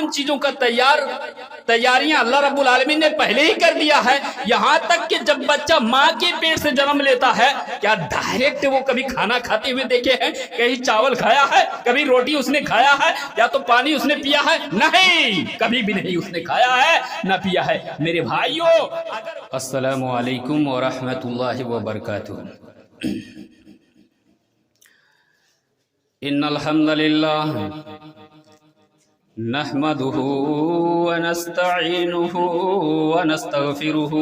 تمام چیزوں کا تیاریاں اللہ رب العالمین نے پہلے ہی کر دیا ہے. یہاں تک کہ جب بچہ ماں کے پیٹ سے جنم لیتا ہے, کیا ڈائریکٹ وہ کبھی کھانا کھاتے ہوئے دیکھے ہیں؟ کہیں چاول کھایا ہے؟ کبھی روٹی اس نے کھایا ہے؟ یا تو پانی اس نے پیا ہے؟ نہیں, کبھی بھی نہیں اس نے کھایا ہے نہ پیا ہے. میرے بھائیو, السلام علیکم ورحمۃ اللہ وبرکاتہ. ان الحمد للہ نحمده ونستعینه ونستغفره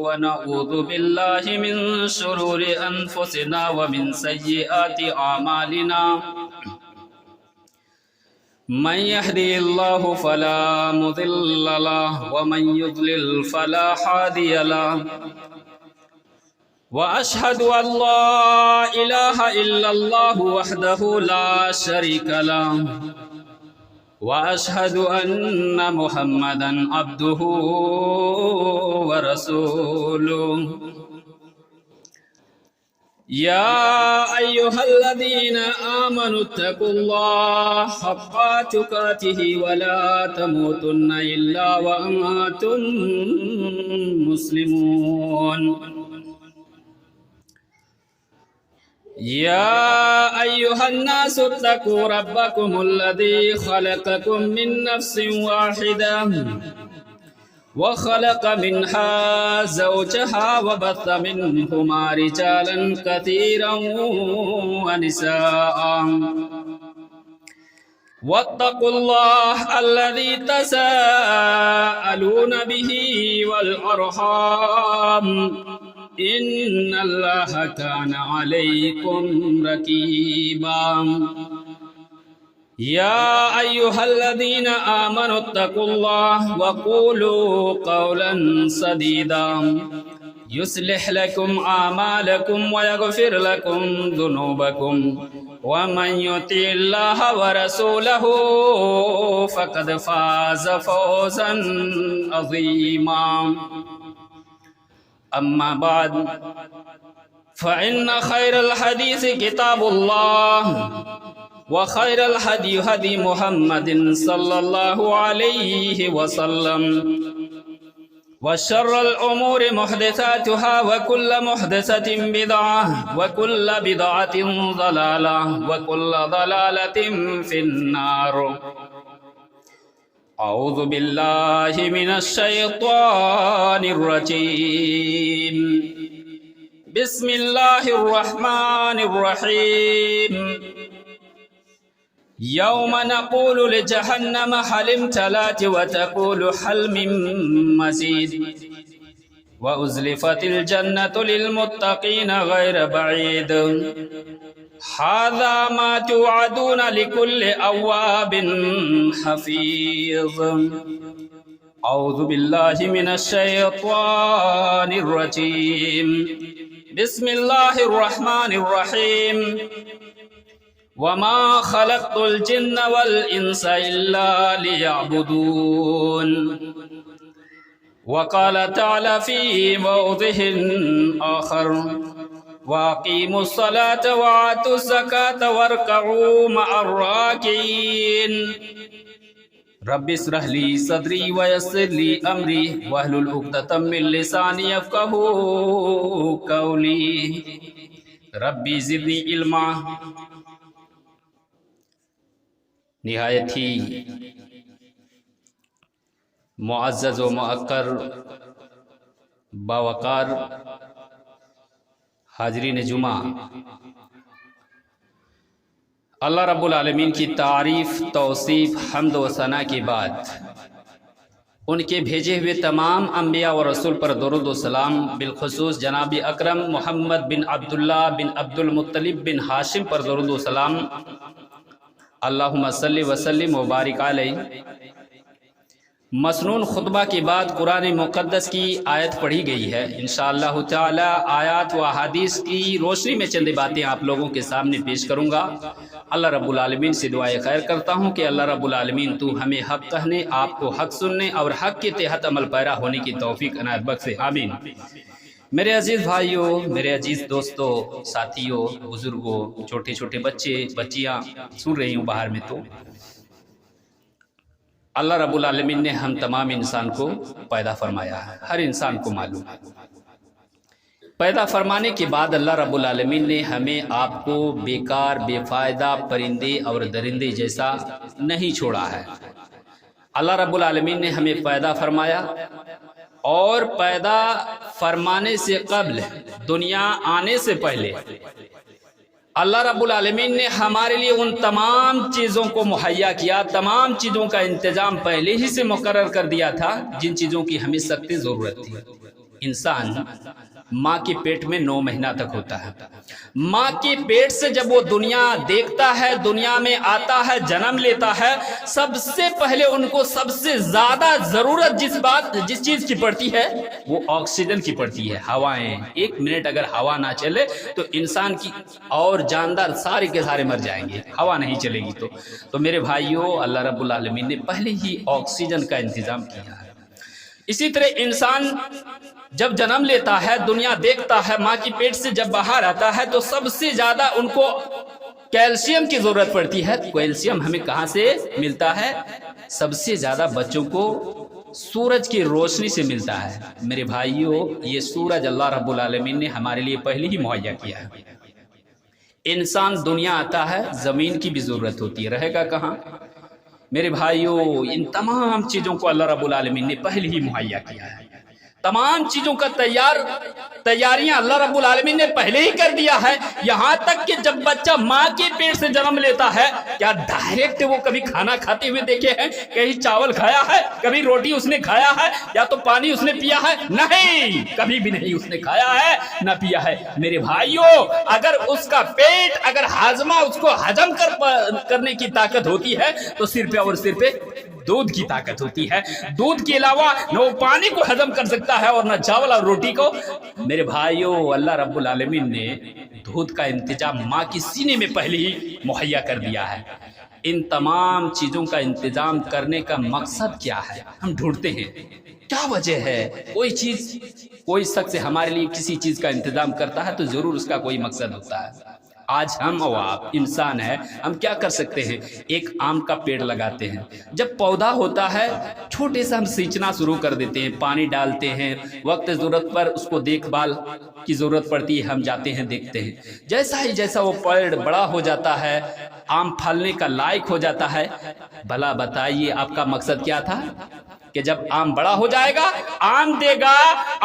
ونعوذ باللہ من شرور انفسنا ومن سیئات اعمالنا. من يهدي الله فلا مضل له ومن يضلل فلا هادي له. وأشهد أن لا إله إلا الله وحده لا شريك له وأشهد أن محمدا عبده ورسوله. يا أيها الذين آمنوا اتقوا الله حق تقاته ولا تموتن إلا وأنتم مسلمون. يا أيها الناس اتقوا ربكم الذي خلقكم من نفس واحدة وخلق منها زوجها وبث منهما رجالا كثيرا ونساء. واتقوا الله الذي تساءلون به والأرحام إن الله كان عليكم رقيبا. يا أيها الذين آمنوا اتقوا الله وقولوا قولا سديدا يصلح لكم أعمالكم ويغفر لكم ذنوبكم ومن يطع الله ورسوله فقد فاز فوزا عظيما. أما بعد فإن خير الحديث كتاب الله وخير الهدي هدي محمد صلى الله عليه وسلم وشر الأمور محدثاتها وكل محدثة بدعة وكل بدعة ضلالة وكل ضلالة في النار. أعوذ بالله من الشيطان الرجيم. بسم الله الرحمن الرحيم. يوم نقول لجهنم هل امتلأت وتقول هل من مزيد وأزلفت الجنة للمتقين غير بعيد. هذا ما توعدون لكل أواب حفيظ. أعوذ بالله من الشيطان الرجيم. بسم الله الرحمن الرحيم. وما خلقت الجن والإنس إلا ليعبدون. وقال تعالى في موضع آخر وأقيموا الصلاة وآتوا الزكاة واركعوا مع الراكعين. رب اشرح لي صدري ويسر لي أمري واحلل عقدة من لساني يفقهوا قولي. ربي زدني علما. نہایت ہی معزز و معقر باوقار حاضرین جمعہ، اللہ رب العالمین کی تعریف، توصیف، حمد و ثنا کے بعد ان کے بھیجے ہوئے تمام انبیاء و رسول پر درود و سلام، بالخصوص جناب اکرم محمد بن عبداللہ بن عبد المطلب بن ہاشم پر درود و سلام. اللہم صلی وسلم وبارک علیہ. مسنون خطبہ کے بعد قرآن مقدس کی آیت پڑھی گئی ہے. انشاءاللہ تعالی آیات و احادیث کی روشنی میں چند باتیں آپ لوگوں کے سامنے پیش کروں گا. اللہ رب العالمین سے دعائے خیر کرتا ہوں کہ اللہ رب العالمین تو ہمیں حق کہنے، آپ کو حق سننے اور حق کے تحت عمل پیرا ہونے کی توفیق عنایت بخشے. آمین. میرے عزیز بھائیوں، میرے عزیز دوستوں، ساتھیوں، بزرگوں، چھوٹے چھوٹے بچے بچیاں سن رہی ہوں باہر میں، تو اللہ رب العالمین نے ہم تمام انسان کو پیدا فرمایا ہے، ہر انسان کو معلوم ہے۔ پیدا فرمانے کے بعد اللہ رب العالمین نے ہمیں آپ کو بیکار بے فائدہ پرندے اور درندے جیسا نہیں چھوڑا ہے۔ اللہ رب العالمین نے ہمیں پیدا فرمایا، اور پیدا فرمانے سے قبل، دنیا آنے سے پہلے اللہ رب العالمین نے ہمارے لیے ان تمام چیزوں کو مہیا کیا، تمام چیزوں کا انتظام پہلے ہی سے مقرر کر دیا تھا جن چیزوں کی ہمیں سخت ضرورت تھی۔ انسان ماں کے پیٹ میں 9 مہینہ تک ہوتا ہے۔ ماں کے پیٹ سے جب وہ دنیا دیکھتا ہے، دنیا میں آتا ہے، جنم لیتا ہے، سب سے پہلے ان کو سب سے زیادہ ضرورت جس چیز کی پڑتی ہے وہ آکسیجن کی پڑتی ہے، ہوائیں۔ 1 منٹ اگر ہوا نہ چلے تو انسان کی اور جاندار سارے کے سارے مر جائیں گے، ہوا نہیں چلے گی تو میرے بھائیوں، اللہ رب العالمین نے پہلے ہی آکسیجن کا انتظام کیا ہے۔ اسی طرح انسان جب جنم لیتا ہے، دنیا دیکھتا ہے، ماں کی پیٹ سے جب باہر آتا ہے تو سب سے زیادہ ان کو کیلشیم کی ضرورت پڑتی ہے۔ کیلشیم ہمیں کہاں سے ملتا ہے؟ سب سے زیادہ بچوں کو سورج کی روشنی سے ملتا ہے۔ میرے بھائیوں، یہ سورج اللہ رب العالمین نے ہمارے لیے پہلے ہی مہیا کیا ہے۔ انسان دنیا آتا ہے، زمین کی بھی ضرورت ہوتی ہے، رہے گا کہاں؟ میرے بھائیوں، ان تمام چیزوں کو اللہ رب العالمین نے پہلے ہی مہیا کیا ہے۔ تمام چیزوں کا تیاریاں اللہ رب العالمین نے پہلے ہی کر دیا ہے۔ یہاں تک کہ جب بچہ ماں کے پیٹ سے جنم لیتا ہے، کیا ڈائریکٹ وہ کبھی کھانا کھاتے ہوئے دیکھے ہیں؟ کہیں چاول کھایا ہے؟ کبھی روٹی اس نے کھایا ہے؟ یا تو پانی اس نے پیا ہے؟ نہیں، کبھی بھی نہیں اس نے کھایا ہے نہ پیا ہے۔ میرے بھائیوں، اگر اس کا پیٹ، اگر ہاضمہ اس کو ہضم کرنے کی طاقت ہوتی ہے تو صرف اور صرف دودھ کی طاقت ہوتی ہے۔ دودھ کے علاوہ نہ وہ پانی کو ہضم کر سکتا ہے اور نہ چاول اور روٹی کو۔ میرے بھائیوں، اللہ رب العالمین نے دودھ کا انتظام ماں کی سینے میں پہلے ہی مہیا کر دیا ہے۔ ان تمام چیزوں کا انتظام کرنے کا مقصد کیا ہے؟ ہم ڈھونڈتے ہیں کیا وجہ ہے؟ کوئی شخص ہمارے لیے کسی چیز کا انتظام کرتا ہے تو ضرور اس کا کوئی مقصد ہوتا ہے۔ آج ہم اور آپ انسان ہیں، ہم کیا کر سکتے ہیں؟ ایک آم کا پیڑ لگاتے ہیں، جب پودا ہوتا ہے چھوٹے سے ہم سینچنا شروع کر دیتے ہیں، پانی ڈالتے ہیں، وقت ضرورت پر اس کو دیکھ بھال کی ضرورت پڑتی ہے، ہم جاتے ہیں دیکھتے ہیں۔ جیسا وہ پیڑ بڑا ہو جاتا ہے، آم پھلنے کا لائق ہو جاتا ہے، بھلا بتائیے آپ کا مقصد کیا تھا؟ کہ جب آم بڑا ہو جائے گا، آم دے گا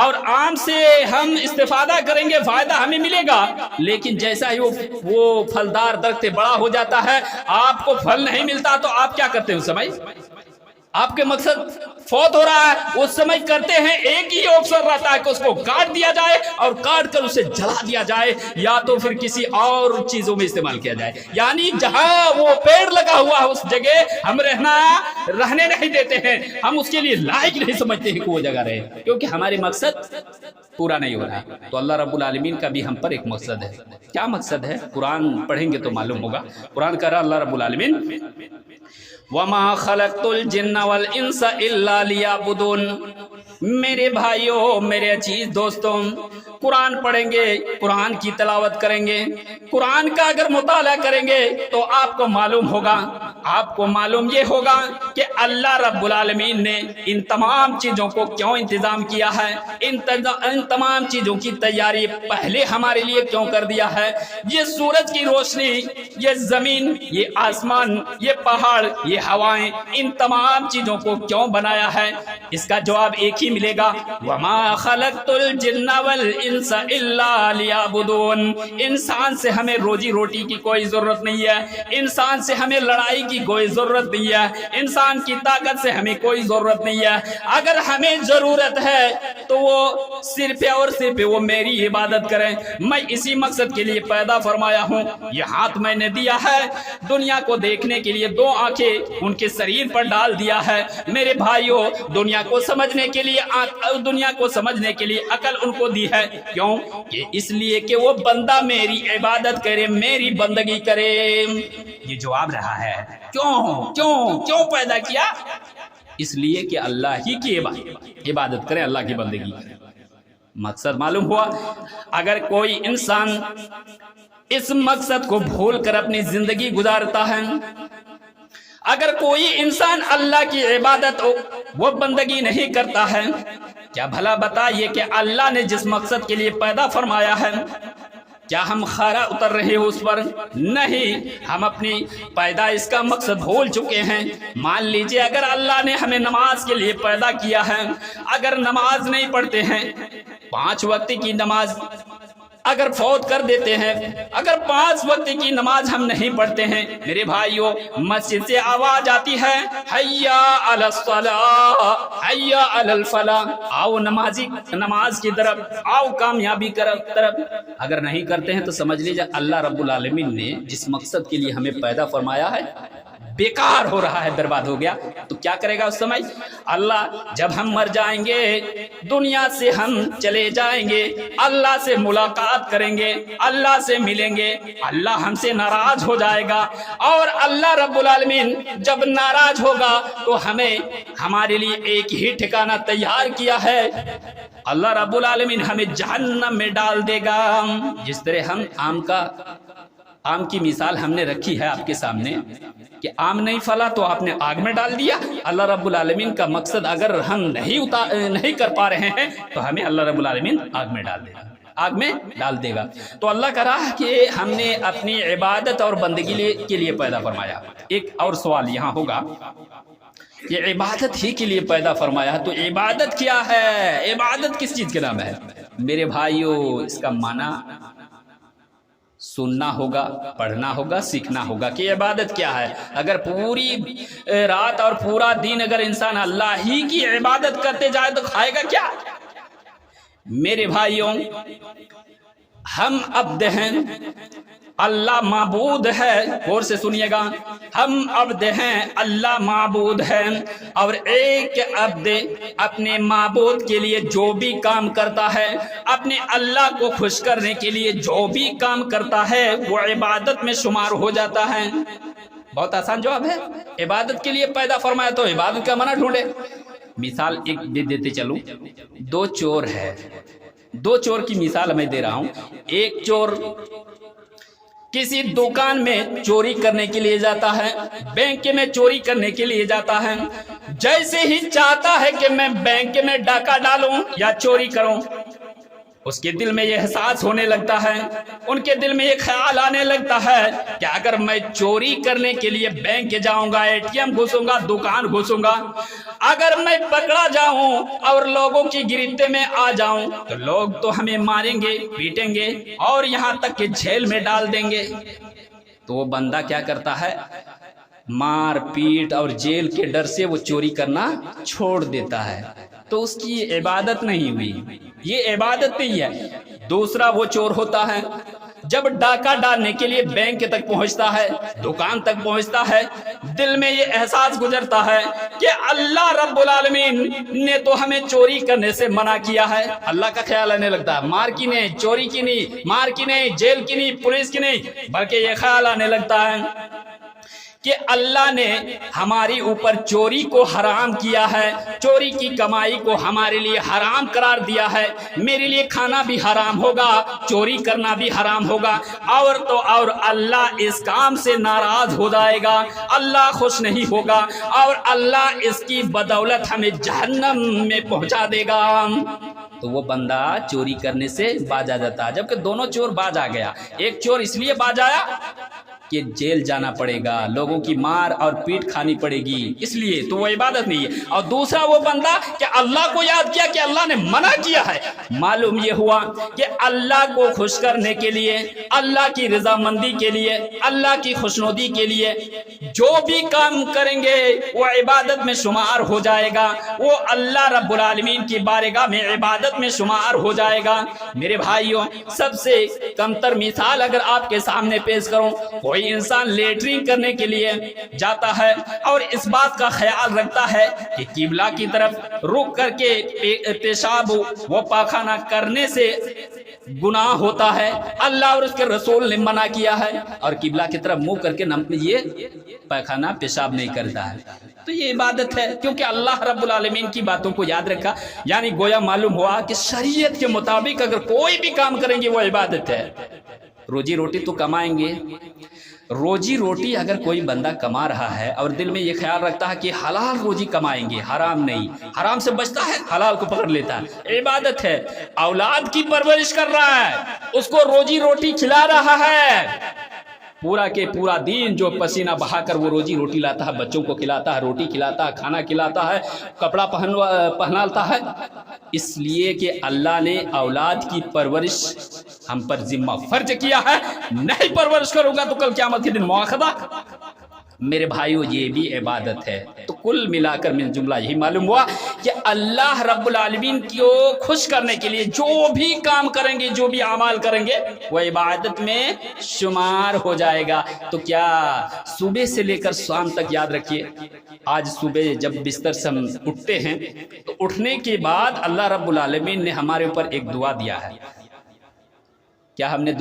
اور آم سے ہم استفادہ کریں گے، فائدہ ہمیں ملے گا۔ لیکن جیسا ہی وہ پھلدار درخت بڑا ہو جاتا ہے، آپ کو پھل نہیں ملتا تو آپ کیا کرتے ہیں؟ اس سمے آپ کے مقصد فوت ہو رہا ہے، اس سمے کرتے ہیں ایک ہی آپشن رہتا ہے کہ اس کو کاٹ دیا جائے اور کاٹ کر اسے جلا دیا جائے، یا تو پھر کسی اور چیزوں میں استعمال کیا جائے۔ یعنی جہاں وہ پیڑ لگا ہوا ہے اس جگہ ہم رہنے نہیں دیتے ہیں، ہم اس کے لیے لائق نہیں سمجھتے ہیں کہ وہ جگہ رہے، کیونکہ ہمارے مقصد پورا نہیں ہو رہا۔ تو اللہ رب العالمین کا بھی ہم پر ایک مقصد ہے۔ کیا مقصد ہے؟ قرآن پڑھیں گے تو معلوم ہوگا۔ قرآن کہہ رہا اللہ رب العالمین وَمَا خَلَقْتُ الْجِنَّ وَالْإِنسَ إِلَّا لِيَعْبُدُونَ۔ میرے بھائیوں، میرے عزیز دوستوں، قرآن پڑھیں گے، قرآن کی تلاوت کریں گے، قرآن کا اگر مطالعہ کریں گے تو آپ کو معلوم یہ ہوگا کہ اللہ رب العالمین نے ان تمام چیزوں کو کیوں انتظام کیا ہے، ان تمام چیزوں کی تیاری پہلے ہمارے لیے کیوں کر دیا ہے۔ یہ سورج کی روشنی، یہ زمین، یہ آسمان، یہ پہاڑ، یہ ہوائیں، ان تمام چیزوں کو کیوں بنایا ہے؟ اس کا جواب ایک ہی ملے گا، وَمَا خَلَقْتُ الْجِنَّ وَالْإِنسَ إِلَّا لِيَعْبُدُونَ۔ انسان سے ہمیں روزی روٹی کی کوئی ضرورت نہیں ہے، انسان سے ہمیں لڑائی کی کوئی ضرورت نہیں ہے، انسان کی طاقت سے ہمیں کوئی ضرورت نہیں ہے۔ اگر ہمیں ضرورت ہے تو وہ صرف اور صرف وہ میری عبادت کریں۔ میں اسی مقصد کے لیے پیدا فرمایا ہوں۔ یہ ہاتھ میں نے دیا ہے دنیا کو دیکھنے کے لیے، 2 آنکھیں ان کے شریر پر ڈال دیا ہے۔ میرے بھائیوں، دنیا کو سمجھنے کے لیے عقل ان کو دی ہے۔ کیوں؟ کہ اس لیے کہ وہ بندہ میری عبادت کرے، میری بندگی کرے۔ یہ جواب رہا ہے کیوں پیدا کیا؟ اس لیے کہ اللہ ہی کی عبادت کرے، اللہ کی بندگی کرے۔ مقصد معلوم ہوا؟ اگر کوئی انسان اس مقصد کو بھول کر اپنی زندگی گزارتا ہے، اگر کوئی انسان اللہ کی عبادت وہ بندگی نہیں کرتا ہے، کیا بھلا بتائیے کہ اللہ نے جس مقصد کے لیے پیدا فرمایا ہے کیا ہم خارا اتر رہے ہو اس پر؟ نہیں، ہم اپنی پیدائش کا مقصد بھول چکے ہیں۔ مان لیجئے اگر اللہ نے ہمیں نماز کے لیے پیدا کیا ہے، اگر نماز نہیں پڑھتے ہیں، 5 وقت کی نماز اگر فوت کر دیتے ہیں، اگر 5 وقت کی نماز ہم نہیں پڑھتے ہیں، میرے بھائیوں مسجد سے آواز آتی ہے حیا علی الصلاۃ حیا علی الفلاح، آؤ نماز کی طرف، آؤ کامیابی کی طرف، اگر نہیں کرتے ہیں تو سمجھ لیجیے اللہ رب العالمین نے جس مقصد کے لیے ہمیں پیدا فرمایا ہے بیکار ہو رہا ہے، برباد ہو گیا۔ تو کیا کرے گا اس سمے؟ اللہ جب ہم مر جائیں گے، دنیا سے ہم چلے جائیں گے، اللہ سے ملاقات کریں گے، اللہ سے ملیں گے، اللہ ہم سے ناراض ہو جائے گا، اور اللہ رب العالمین جب ناراض ہوگا تو ہمیں ہمارے لیے ایک ہی ٹھکانہ تیار کیا ہے، اللہ رب العالمین ہمیں جہنم میں ڈال دے گا۔ جس طرح ہم آم کی مثال ہم نے رکھی ہے آپ کے سامنے کہ آم نہیں پھلا تو آپ نے آگ میں ڈال دیا۔ اللہ رب العالمین کا مقصد اگر ہم نہیں کر پا رہے ہیں تو ہمیں اللہ رب العالمین آگ میں ڈال دے گا۔ تو اللہ کا راہ کہ ہم نے اپنی عبادت اور بندگی کے لیے پیدا فرمایا۔ ایک اور سوال یہاں ہوگا کہ عبادت ہی کے لیے پیدا فرمایا ہے تو عبادت کیا ہے؟ عبادت کس چیز کے نام ہے؟ میرے بھائیوں اس کا معنی سننا ہوگا، پڑھنا ہوگا، سیکھنا ہوگا کہ عبادت کیا ہے۔ اگر پوری رات اور پورا دن اگر انسان اللہ ہی کی عبادت کرتے جائے تو کھائے گا کیا؟ میرے بھائیوں ہم عبد ہیں، اللہ معبود ہے، غور سے سنیے گا، ہم عبد ہیں، اللہ معبود ہے، اور ایک عبد اپنے معبود کے لیے جو بھی کام کرتا ہے، اپنے اللہ کو خوش کرنے کے لیے جو بھی کام کرتا ہے وہ عبادت میں شمار ہو جاتا ہے۔ بہت آسان جواب ہے، عبادت کے لیے پیدا فرمایا تو عبادت کا معنی ڈھونڈے۔ مثال ایک دیتے چلوں، 2 چور ہے، 2 چور کی مثال میں دے رہا ہوں۔ ایک چور کسی دکان میں چوری کرنے کے لیے جاتا ہے، بینک میں چوری کرنے کے لیے جاتا ہے، جیسے ہی چاہتا ہے کہ میں بینک میں ڈاکہ ڈالوں یا چوری کروں، اس کے دل میں یہ احساس ہونے لگتا ہے، ان کے دل میں یہ خیال آنے لگتا ہے کہ اگر میں چوری کرنے کے لیے بینک جاؤں گا، ATM گھسوں گا، دکان گھسوں گا، اگر میں پکڑا جاؤں اور لوگوں کی گرفت میں آ جاؤں تو لوگ تو ہمیں ماریں گے، پیٹیں گے، اور یہاں تک کہ جیل میں ڈال دیں گے۔ تو وہ بندہ کیا کرتا ہے؟ مار پیٹ اور جیل کے ڈر سے وہ چوری کرنا چھوڑ دیتا ہے، تو اس کی عبادت نہیں ہوئی، یہ عبادت نہیں ہے۔ دوسرا وہ چور ہوتا ہے جب ڈاکہ ڈالنے کے لیے بینک تک پہنچتا ہے، دکان تک پہنچتا ہے، دل میں یہ احساس گزرتا ہے کہ اللہ رب العالمین نے تو ہمیں چوری کرنے سے منع کیا ہے، اللہ کا خیال آنے لگتا ہے، مار کی نہیں، چوری کی نہیں، مار کی نہیں، جیل کی نہیں، پولیس کی نہیں، بلکہ یہ خیال آنے لگتا ہے کہ اللہ نے ہماری اوپر چوری کو حرام کیا ہے، چوری کی کمائی کو ہمارے لیے حرام قرار دیا ہے، میرے لیے کھانا بھی حرام ہوگا، چوری کرنا بھی حرام ہوگا، اور تو اور اللہ اس کام سے ناراض ہو جائے گا، اللہ خوش نہیں ہوگا، اور اللہ اس کی بدولت ہمیں جہنم میں پہنچا دے گا۔ تو وہ بندہ چوری کرنے سے باز آ جاتا ہے، جبکہ دونوں چور باز آ گیا۔ ایک چور اس لیے باز آیا کہ جیل جانا پڑے گا، لوگوں کی مار اور پیٹ کھانی پڑے گی، اس لیے تو وہ عبادت نہیں ہے۔ اور دوسرا وہ بندہ کہ اللہ کو یاد کیا کہ اللہ نے منع کیا ہے، معلوم یہ ہوا کہ اللہ کو خوش کرنے کے لیے، اللہ کی رضامندی کے لیے، اللہ کی خوشنودی کے لیے جو بھی کام کریں گے وہ عبادت میں شمار ہو جائے گا، وہ اللہ رب العالمین کی بارگاہ میں عبادت میں شمار ہو جائے گا۔ میرے بھائیوں سب سے کمتر مثال اگر آپ کے سامنے پیش کروں، کوئی انسان لیٹرین کرنے کے لیے جاتا ہے اور اس بات کا خیال رکھتا ہے کہ قبلہ کی طرف رک کر کے پیشاب و پاخانہ کرنے سے گناہ ہوتا ہے، اللہ اور اس کے رسول نے منع کیا ہے، اور قبلہ کی طرف منہ کر کے یہ پاخانہ پیشاب نہیں کرتا ہے، تو یہ عبادت ہے، کیونکہ اللہ رب العالمین کی باتوں کو یاد رکھا۔ یعنی گویا معلوم ہوا کہ شریعت کے مطابق اگر کوئی بھی کام کریں گے وہ عبادت ہے۔ روزی روٹی تو کمائیں گے، روزی روٹی اگر کوئی بندہ کما رہا ہے اور دل میں یہ خیال رکھتا ہے کہ حلال روزی کمائیں گے، حرام نہیں، حرام سے بچتا ہے، حلال کو پکڑ لیتا ہے، عبادت ہے، اولاد کی پرورش کر رہا ہے، اس کو روزی روٹی کھلا رہا ہے، پورا کے پورا دین جو پسینہ بہا کر وہ روزی روٹی لاتا ہے، بچوں کو کھلاتا ہے، روٹی کھلاتا ہے، کھانا کھلاتا ہے، کپڑا پہناتا ہے، اس لیے کہ اللہ نے اولاد کی پرورش ہم پر ذمہ فرض کیا ہے، نہیں پرورش کروں گا تو کل قیامت کے دن مواخذہ۔ میرے بھائیو یہ بھی عبادت ہے۔ تو کل ملا کر من جملہ یہی معلوم ہوا کہ اللہ رب العالمین کو خوش کرنے کے لیے جو بھی کام کریں گے، جو بھی اعمال کریں گے، وہ عبادت میں شمار ہو جائے گا۔ تو کیا صبح سے لے کر شام تک یاد رکھیے، آج صبح جب بستر سے ہم اٹھتے ہیں تو اٹھنے کے بعد اللہ رب العالمین نے ہمارے اوپر ایک دعا دیا ہے۔ کیا ہم نے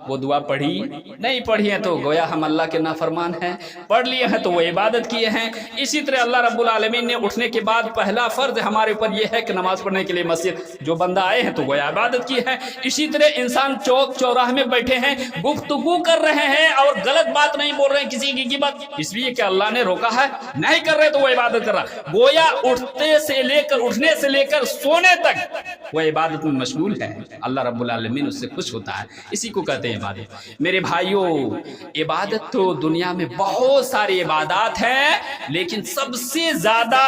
وہ دعا پڑھی؟ نہیں پڑھی ہے تو گویا ہم اللہ کے نافرمان ہیں، پڑھ لیے ہیں تو وہ عبادت کیے ہیں۔ اسی طرح اللہ رب العالمین نے اٹھنے کے بعد پہلا فرض ہمارے اوپر یہ ہے کہ نماز پڑھنے کے لیے مسجد جو بندہ آئے ہیں تو گویا عبادت کی ہے۔ اسی طرح انسان چوک چوراہے میں بیٹھے ہیں، گفتگو کر رہے ہیں اور غلط بات نہیں بول رہے ہیں کسی کی بات، اس لیے کہ اللہ نے روکا ہے، نہیں کر رہے تو وہ عبادت کر رہا، گویا اٹھنے سے لے کر سونے تک وہ عبادت میں مشغول ہے۔ اللہ رب العالمین اس سے خوش ہوتا ہے، اسی کو کہتے ہیں عبادت۔ میرے بھائیوں، عبادت تو دنیا میں بہت ساری عبادات ہیں، لیکن سب سے زیادہ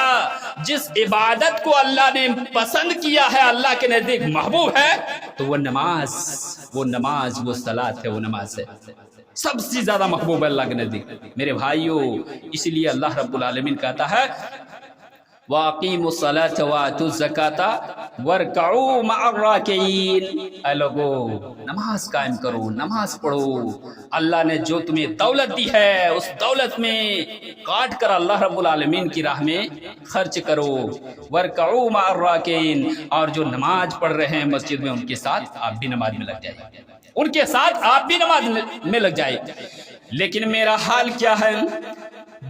جس عبادت کو اللہ نے پسند کیا ہے، اللہ کے نزدیک محبوب ہے، تو وہ نماز وہ صلاۃ ہے، وہ نماز ہے، سب سے زیادہ محبوب ہے اللہ کے نزدیک۔ میرے بھائیوں، اسی لیے اللہ رب العالمین کہتا ہے وَأَقِيمُوا الصَّلَاةَ وَآتُوا الزَّكَاةَ وَارْكَعُوا مَعَ الرَّاكِعِينَ۔ اے لوگو، نماز قائم کرو، نماز پڑھو، اللہ نے جو تمہیں دولت دی ہے اس دولت میں کاٹ کر اللہ رب العالمین کی راہ میں خرچ کرو۔ وَارْكَعُوا مَعَ الرَّاكِعِينَ، اور جو نماز پڑھ رہے ہیں مسجد میں ان کے ساتھ آپ بھی نماز میں لگ جائیے، ان کے ساتھ آپ بھی نماز میں لگ جائے۔ لیکن میرا حال کیا ہے؟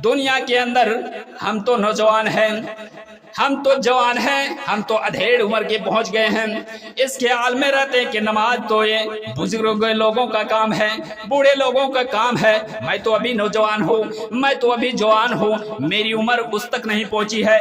دنیا کے اندر ہم تو نوجوان ہیں، ہم تو جوان ہیں، ہم تو ادھیڑ عمر کے پہنچ گئے ہیں، اس خیال میں رہتے ہیں کہ نماز تو یہ بزرگ لوگوں کا کام ہے، بوڑھے لوگوں کا کام ہے، میں تو ابھی نوجوان ہوں، میں تو ابھی جوان ہوں، میری عمر اس تک نہیں پہنچی ہے۔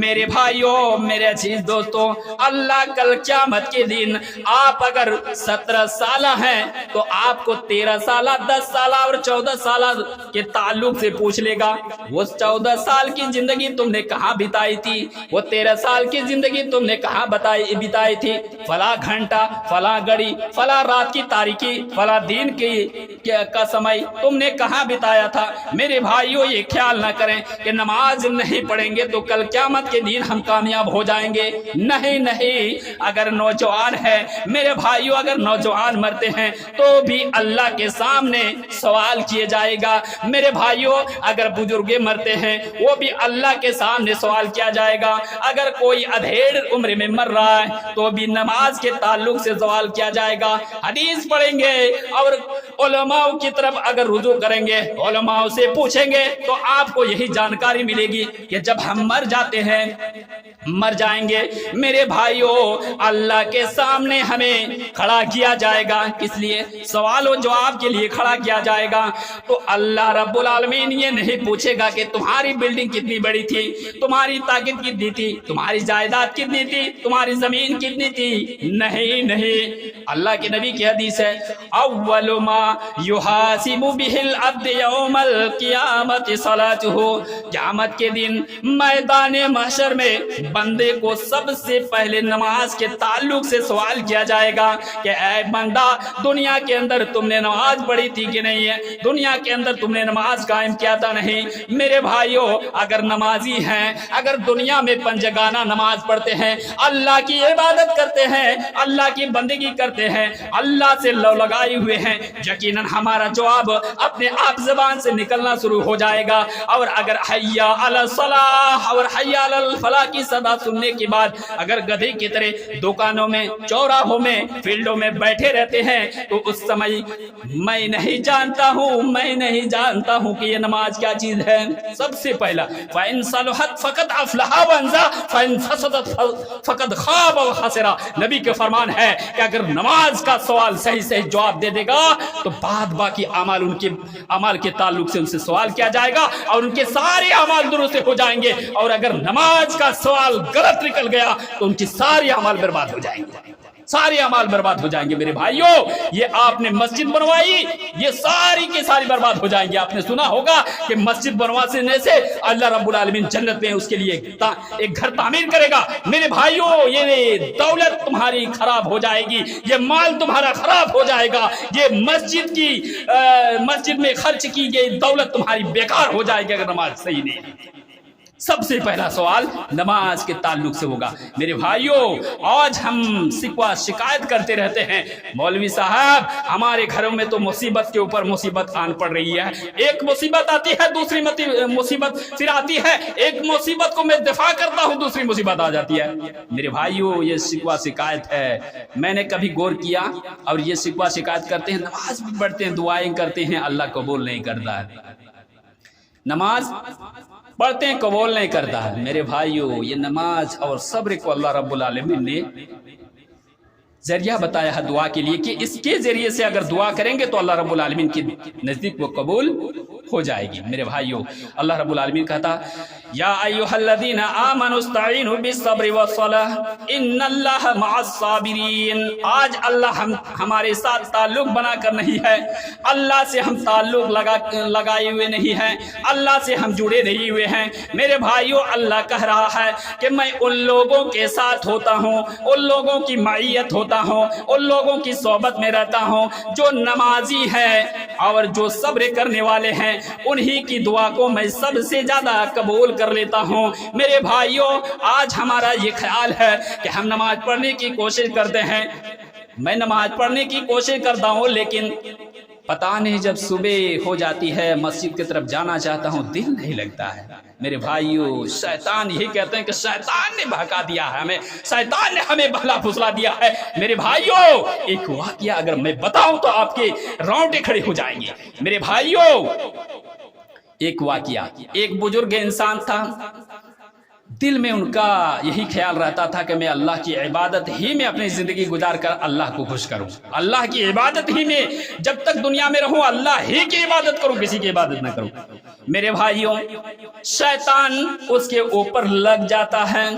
میرے بھائیوں، میرے عزیز دوستوں، اللہ کل قیامت کے دن آپ اگر 17 سالہ ہیں تو آپ کو 13 سالہ، 10 سالہ اور 14 سالہ کے تعلق سے پوچھ لے گا، وہ 14 سال کی زندگی تم نے کہاں بتائی تھی، وہ 13 سال کی زندگی تم نے کہاں بتائی تھی، فلاں گھنٹہ، فلاں گھڑی، فلاں رات کی تاریکی، فلاں دین کا سمے تم نے کہاں بتایا تھا۔ میرے بھائیوں، یہ خیال نہ کریں کہ نماز نہیں پڑھیں گے تو کل قیامت کے دن ہم کامیاب ہو جائیں گے، نہیں نہیں۔ اگر نوجوان ہے میرے بھائیوں، اگر نوجوان مرتے ہیں تو بھی اللہ کے سامنے سوال کیے جائے گا۔ میرے بھائیوں، اگر بزرگ مرتے ہیں وہ بھی اللہ کے سامنے سوال کیا جائے گا۔ اگر کوئی ادھیڑ عمر میں مر رہا ہے تو بھی نماز کے تعلق سے سوال کیا جائے گا۔ حدیث پڑھیں گے اور علماء کی طرف اگر رجوع کریں گے، علماء سے پوچھیں گے تو آپ کو یہی جانکاری ملے گی کہ جب ہم مر جاتے ہیں، مر جائیں گے میرے بھائیوں، اللہ کے سامنے ہمیں کھڑا کیا جائے گا۔ کس لیے؟ سوال و جواب کے لیے کھڑا کیا جائے گا۔ تو اللہ رب العالمین یہ نہیں پوچھے گا کہ تمہاری بلڈنگ کتنی بڑی تھی، تمہاری طاقت کتنی تھی، تمہاری جائیداد کتنی تھی، تمہاری زمین کتنی تھی، نہیں نہیں۔ اللہ کے نبی کی حدیث ہے اول ما یحاسب به العبد یوم القیامت صلاته، قیامت کے دن میدان محشر میں بندے کو سب سے پہلے نماز کے تعلق سے سوال کیا جائے گا کہ اے بندہ، دنیا کے اندر تم نے نماز پڑھی تھی کہ نہیں ہے، دنیا کے اندر تم نے نماز قائم کیا تھا نہیں۔ میرے بھائیوں، اگر نمازی ہیں، اگر دنیا میں پنجگانہ نماز پڑھتے ہیں، اللہ کی عبادت کرتے ہیں، اللہ کی بندگی کرتے ہیں، اللہ سے لو لگائے ہوئے ہیں، یقیناً ہمارا جواب اپنے آپ زبان سے نکلنا شروع ہو جائے گا۔ اور اگر حی علی الصلاح اور حی علی الفلاح کی صدا सदा सुनने के बाद अगर गधे की तरह दुकानों में, चौराहों में, फील्डों में बैठे रहते हैं तो उस समय मैं नहीं जानता हूँ कि ये नमाज क्या चीज है। सबसे पहला फ़इन सलहत फ़क़द अफ़लह व अंजा फ़इन फसदत फ़क़द ख़ाब व खसरा। नबी के फरमान है कि अगर नमाज का सवाल सही सही जवाब दे देगा तो बाद बाकी अमाल, उनके अमाल के ताल्लुक से उनसे सवाल किया जाएगा और उनके सारे अमाल दुरुस्त हो जाएंगे। और अगर नमाज का सवाल गलत निकल गया तो उनकी सारी अमाल बर्बाद हो जाएंगे, सारे अमाल बर्बाद हो जाएंगे। मेरे भाइयों, ये आपने मस्जिद बनवाई, ये सारी की सारी बर्बाद हो जाएंगे। आपने सुना होगा कि मस्जिद बनवाने से अल्लाह रब्बुल आलमीन जन्नत में उसके लिए एक घर तामीर करेगा। मेरे भाइयों, ये दौलत तुम्हारी खराब हो जाएगी, ये माल तुम्हारा खराब हो जाएगा, ये मस्जिद में खर्च की गई दौलत तुम्हारी बेकार हो जाएगी अगर नमाज सही नहीं। सबसे पहला सवाल नमाज के ताल्लुक से होगा। मेरे भाइयों, आज हम शिकवा शिकायत करते रहते हैं, मौलवी साहब हमारे घरों में तो मुसीबत के ऊपर मुसीबत आन पड़ रही है। एक मुसीबत आती है, दूसरी मुसीबत फिर आती है, एक मुसीबत को मैं दिफा करता हूँ, दूसरी मुसीबत आ जाती है। मेरे भाइयों, ये शिकवा शिकायत है। मैंने कभी गौर किया और ये शिकवा शिकायत करते हैं, नमाज भी पढ़ते हैं, दुआएं करते हैं, अल्लाह कबूल नहीं करता है। नमाज पढ़ते हैं, कबूल नहीं करता है। मेरे भाइयों, ये नमाज और सब्र को अल्लाह रब्बुल आलमीन ने जरिया बताया है दुआ के लिए कि इसके जरिए से अगर दुआ करेंगे तो अल्लाह रब्बुल आलमीन के नज़दीक वो कबूल हो जाएगी। मेरे भाइयों, अल्लाह रब्बुल आलमीन कहता या अय्युहल्लज़ीना आमनुस्तईनु बिस्सब्रि वस्सलाह इन्नल्लाहा मअस्साबिरीन। आज अल्लाह हमारे साथ ताल्लुक बनाकर नहीं है, अल्लाह से हम ताल्लुक लगाए हुए नहीं हैं, अल्लाह से हम जुड़े नहीं हुए हैं। मेरे भाइयों, अल्लाह कह रहा है कि मैं उन लोगों के साथ होता हूँ, उन लोगों की मईयत होता हूँ, उन लोगों की सोबत में रहता हूँ जो नमाजी हैं और जो सब्र करने वाले हैं। उन्हीं की दुआ को मैं सबसे ज्यादा कबूल कर लेता हूँ। मेरे भाइयों, आज हमारा ये ख्याल है कि हम नमाज पढ़ने की कोशिश करते हैं, मैं नमाज पढ़ने की कोशिश करता हूँ, लेकिन पता नहीं जब सुबह हो जाती है मस्जिद की तरफ जाना चाहता हूँ, दिल नहीं लगता है। मेरे भाइयों, शैतान यही कहते हैं कि शैतान ने बहका दिया है हमें, शैतान ने हमें बहला फुसला दिया है। मेरे भाइयों, एक वाकया अगर मैं बताऊं तो आपके रोंगटे खड़े हो जाएंगे। मेरे भाइयों, एक वाकया, एक बुजुर्ग इंसान था, दिल में उनका यही ख्याल रहता था कि मैं अल्लाह की इबादत ही में अपनी ज़िंदगी गुजार कर अल्लाह को खुश करूं, अल्लाह की इबादत ही में जब तक दुनिया में रहूं अल्लाह ही की इबादत करूं, किसी की इबादत ना करूं। मेरे भाइयों, शैतान उसके ऊपर लग जाता है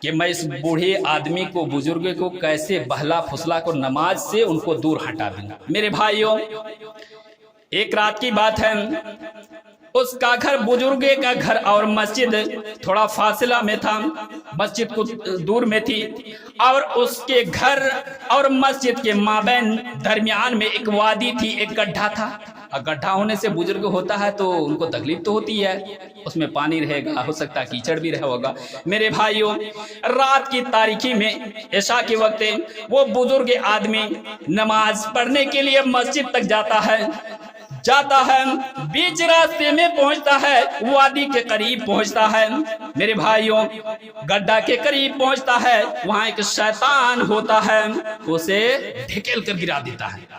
कि मैं इस बूढ़े आदमी को, बुजुर्ग को कैसे बहला फुसला को नमाज से उनको दूर हटा दूं। मेरे भाइयों, एक रात की बात है, उसका घर, बुजुर्ग का घर और मस्जिद थोड़ा फासला में था, मस्जिद कुछ दूर में थी और उसके घर और मस्जिद के माबैन दरमियान में एक वादी थी, एक गड्ढा था। गड्ढा होने से बुजुर्ग होता है तो उनको तकलीफ तो होती है, उसमें पानी रहेगा, हो सकता है कीचड़ भी रहा होगा। मेरे भाइयों, रात की तारीकी में इशा के वक्त वो बुजुर्ग आदमी नमाज पढ़ने के लिए मस्जिद तक जाता है, बीच रास्ते में पहुंचता है, वादी के करीब पहुंचता है। मेरे भाइयों, गड्ढा के करीब पहुंचता है, वहां एक शैतान होता है, उसे ढकेल कर गिरा देता है।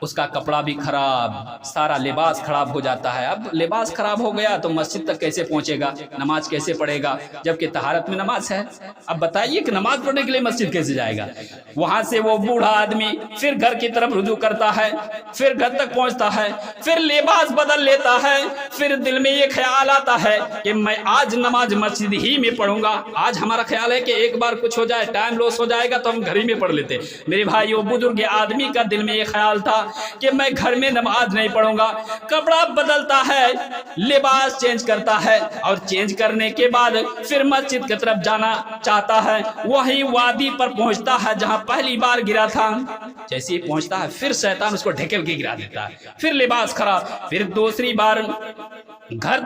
उसका कपड़ा भी खराब, सारा लिबास खराब हो जाता है। अब लिबास खराब हो गया तो मस्जिद तक कैसे पहुंचेगा, नमाज कैसे पढ़ेगा, जबकि तहारत में नमाज है। अब बताइए कि नमाज पढ़ने के लिए मस्जिद कैसे जाएगा। वहां से वो बूढ़ा आदमी फिर घर की तरफ रुजू करता है, फिर घर तक पहुंचता है, फिर लिबास बदल लेता है, फिर दिल में ये ख्याल आता है कि मैं आज नमाज मस्जिद ही में पढ़ूंगा। आज हमारा ख्याल है कि एक बार कुछ हो जाए, टाइम लॉस हो जाएगा तो हम घर ही में पढ़ लेते। मेरे भाइयों, बुजुर्ग आदमी का दिल में ये ख्याल था कि मैं घर में नमाज नहीं पढ़ूंगा। कपड़ा बदलता है, लिबास चेंज करता है और चेंज करने के बाद फिर मस्जिद की तरफ जाना चाहता है। वही वादी पर पहुंचता है जहां पहली बार गिरा था। जैसे ही पहुंचता है फिर शैतान उसको ढकेल के गिरा देता है, फिर लिबास खराब, फिर दूसरी बार घर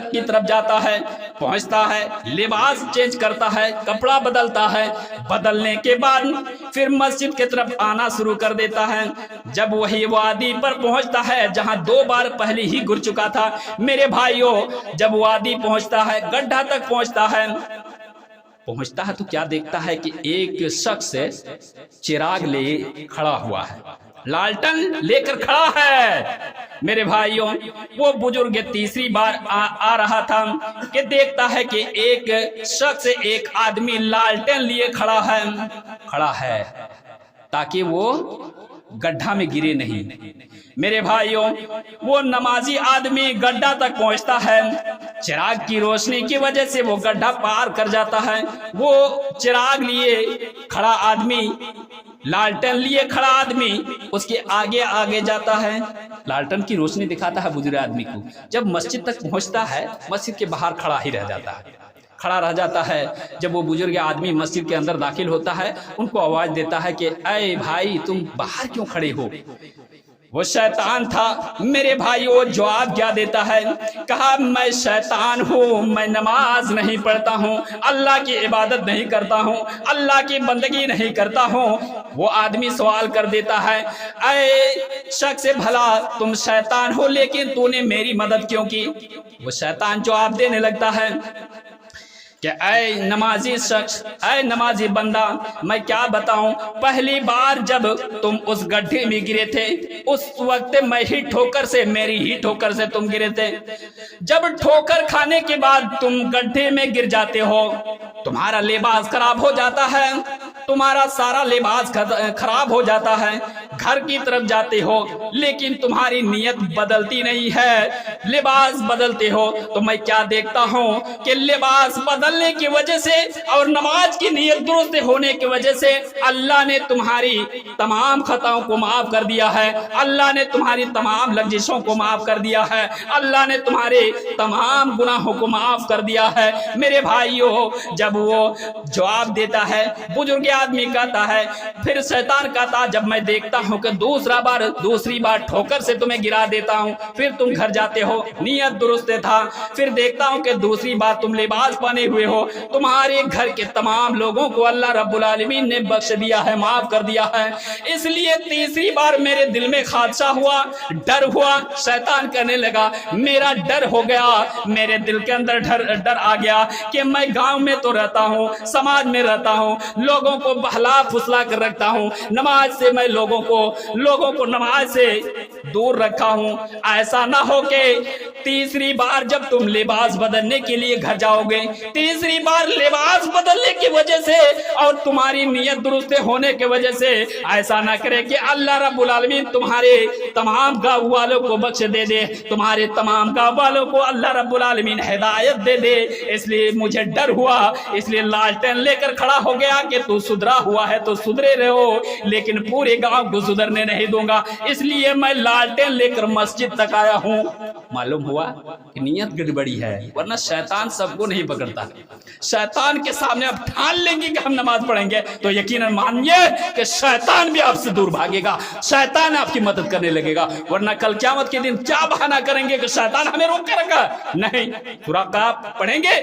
की तरफ जाता है, पहुंचता है, लिबास चेंज करता है, कपड़ा बदलता है, बदलने के बाद फिर मस्जिद की तरफ आना शुरू कर देता है। जब वही वादी पर पहुंचता है जहां 2 बार पहले ही गिर चुका था। मेरे भाइयों, जब वादी पहुंचता है, गड्ढा तक पहुंचता है, पहुंचता है तो क्या देखता है कि एक शख्स चिराग ले खड़ा हुआ है, लालटन लेकर खड़ा है। मेरे भाइयों, वो बुजुर्ग तीसरी बार आ रहा था कि देखता है कि एक शख्स, एक आदमी लालटेन लिए खड़ा है ताकि वो गड्ढा में गिरे नहीं। मेरे भाइयों, वो नमाजी आदमी गड्ढा तक पहुंचता है, चिराग की रोशनी की वजह से वो गड्ढा पार कर जाता है। वो चिराग लिए खड़ा आदमी, लालटेन लिए खड़ा आदमी उसके आगे आगे जाता है, लालटेन की रोशनी दिखाता है बुजुर्ग आदमी को। जब मस्जिद तक पहुंचता है, मस्जिद के बाहर खड़ा रह जाता है। जब वो बुजुर्ग आदमी मस्जिद के अंदर दाखिल होता है, उनको आवाज देता है कि ऐ भाई, तुम बाहर क्यों खड़े हो? वो शैतान था। मेरे भाई, वो जवाब क्या देता है? कहा, मैं शैतान हूँ, मैं नमाज नहीं पढ़ता हूँ, अल्लाह की इबादत नहीं करता हूँ, अल्लाह की बंदगी नहीं करता हूँ। वो आदमी सवाल कर देता है, ऐ शख्स, भला तुम शैतान हो, लेकिन तूने मेरी मदद क्यों की? वो शैतान जवाब देने लगता है कि ऐ नमाजी शख्स, ऐ नमाजी बंदा, मैं क्या बताऊं, पहली बार जब तुम उस गड्ढे में गिरे थे, उस वक्त मेरी ही ठोकर से तुम गिरे थे। जब ठोकर खाने के बाद तुम गड्ढे में गिर जाते हो, तुम्हारा लिबास खराब हो जाता है, तुम्हारा सारा लिबास खराब हो जाता है, घर की तरफ जाते हो, लेकिन तुम्हारी नीयत बदलती नहीं है, लिबास बदलते हो। तो मैं क्या देखता हूँ कि लिबास बदलने की वजह से और नमाज की नीयत दुरुस्त होने की वजह से अल्लाह ने तुम्हारी तमाम खताओं को माफ कर दिया है, अल्लाह ने तुम्हारी तमाम लग्जिशों को माफ कर दिया है, अल्लाह ने तुम्हारे तमाम गुनाहों को माफ कर दिया है। मेरे भाइयों, जब वो जवाब देता है, बुजुर्ग आदमी कहता है, फिर शैतान कहता, जब मैं देखता हूं कि दूसरी बार ठोकर से तुम्हें गिरा देता हूं, फिर तुम घर जाते हो, नियत दुरुस्त था, फिर देखता हूं कि दूसरी बार तुम लिबास बने हुए हो, तुम्हारे घर के तमाम लोगों को अल्लाह रब्बुल आलमीन ने बख्श दिया है, माफ कर दिया है। इसलिए तीसरी बार मेरे दिल में खादशा हुआ, डर हुआ। शैतान कहने लगा, मेरा डर हो गया, मेरे दिल के अंदर डर आ गया कि मैं गांव में तो रहता हूं, समाज में रहता हूं, लोगों को बहला फुसला कर रखता हूं, नमाज से मैं लोगों को नमाज से दूर रखा हूं। ऐसा ना हो कि तीसरी बार जब तुम लिबास बदलने के लिए घर जाओगे, तीसरी बार लिबास बदलने की वजह से और तुम्हारी नियत दुरुस्त होने की वजह से ऐसा ना करे कि अल्लाह रब्बुल आलमीन तुम्हारे तमाम गाँव वालों को बख्श दे दे, तुम्हारे तमाम गाँव वालों को अल्लाह रब्बुल आलमीन हिदायत दे दे। इसलिए मुझे डर हुआ, इसलिए लालटेन लेकर खड़ा हो गया कि तू सुधरा हुआ है तो सुधरे रहो, लेकिन पूरे गांव को सुधरने नहीं दूंगा, इसलिए मैं लालटेन लेकर मस्जिद तक आया हूं। मालूम हुआ कि नियत गड़बड़ी है, वरना शैतान सबको नहीं पकड़ता। शैतान के सामने आप ठान लेंगे कि हम नमाज पढ़ेंगे तो यकीनन मानिए कि शैतान भी आपसे दूर भागेगा, शैतान आपकी मदद करने लगेगा। वरना कल क़यामत के दिन क्या बहाना करेंगे कि शैतान हमें रोक के रखा? नहीं, सूरा कहफ पढ़ेंगे,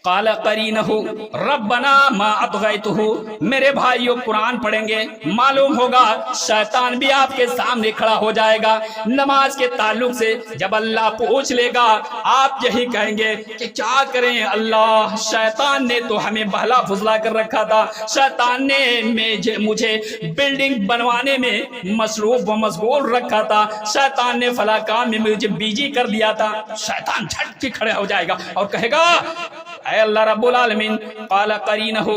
काला करीनहु रब्बना मा अतगैतहु। मेरे भाइयों, कुरान पढ़ेंगे, मालूम होगा शैतान भी आपके सामने खड़ा हो जाएगा। नमाज के ताल्लुक से जब अल्लाह पूछ लेगा, आप यही कहेंगे कि क्या करें अल्लाह, शैतान ने तो हमें बहला फुसला कर रखा था, शैतान ने मुझे बिल्डिंग बनवाने में मसरूफ व मशगूल रखा था, शैतान ने फला काम में मुझे बिजी कर दिया था। शैतान झट के खड़े हो जाएगा और कहेगा, ऐ अल्लाह रब्बुल आलमीन, काला करीनहु।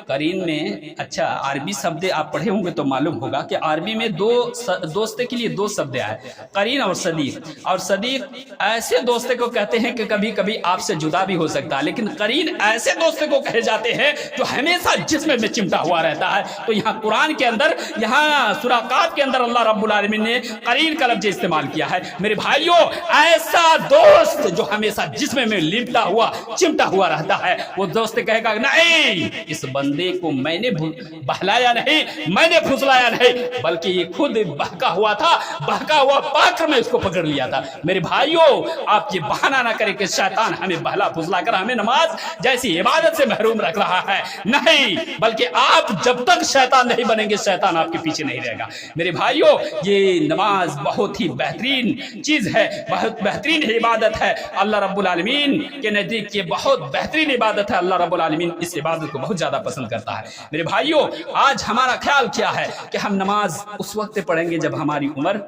करीन में अच्छा अरबी शब्द आप पढ़े होंगे तो मालूम होगा कि अरबी में दोस्त के लिए दो शब्द आए, करीन और सदीक। और सदीक ऐसे दोस्त को कहते हैं कि कभी कभी आपसे जुदा भी हो सकता है, लेकिन करीन ऐसे दोस्त को कहे जाते हैं जो हमेशा जिस्म में चिमटा हुआ रहता है। तो यहाँ कुरान के अंदर, यहाँ सूरा काफ के अंदर अल्लाह रब्बुल आलमीन ने करीन का लफ्ज़ इस्तेमाल किया है। मेरे भाइयों, ऐसा दोस्त जो हमेशा जिस्म में लिपटा हुआ चिमटा हुआ रहता है, वो दोस्त कहेगा, नहीं, इस बंदे को मैंने बहलाया नहीं, मैंने फुसलाया नहीं, बल्कि ये खुद बहका हुआ था, बहका हुआ पाकर मैं इसको पकड़ लिया था। मेरे भाइयों, आप ये बहाना ना करें कि शैतान हमें बहला फुसला कर हमें नमाज जैसी इबादत से महरूम रख रहा है। नहीं, बल्कि आप जब तक शैतान नहीं बनेंगे, शैतान आपके पीछे नहीं रहेगा। मेरे भाइयों, ये नमाज बहुत ही बेहतरीन चीज है, बहुत बेहतरीन इबादत है। अल्लाह रब्बुल आलमीन के नजदीक ये बहुत बेहतरीन इबादत है। अल्लाह रब्बुल आलमीन आलमीन इस इबादत को बहुत ज़्यादा पसंद करता है। मेरे भाइयों, आज हमारा ख्याल क्या है कि हम नमाज उस वक्त पढ़ेंगे जब हमारी उम्र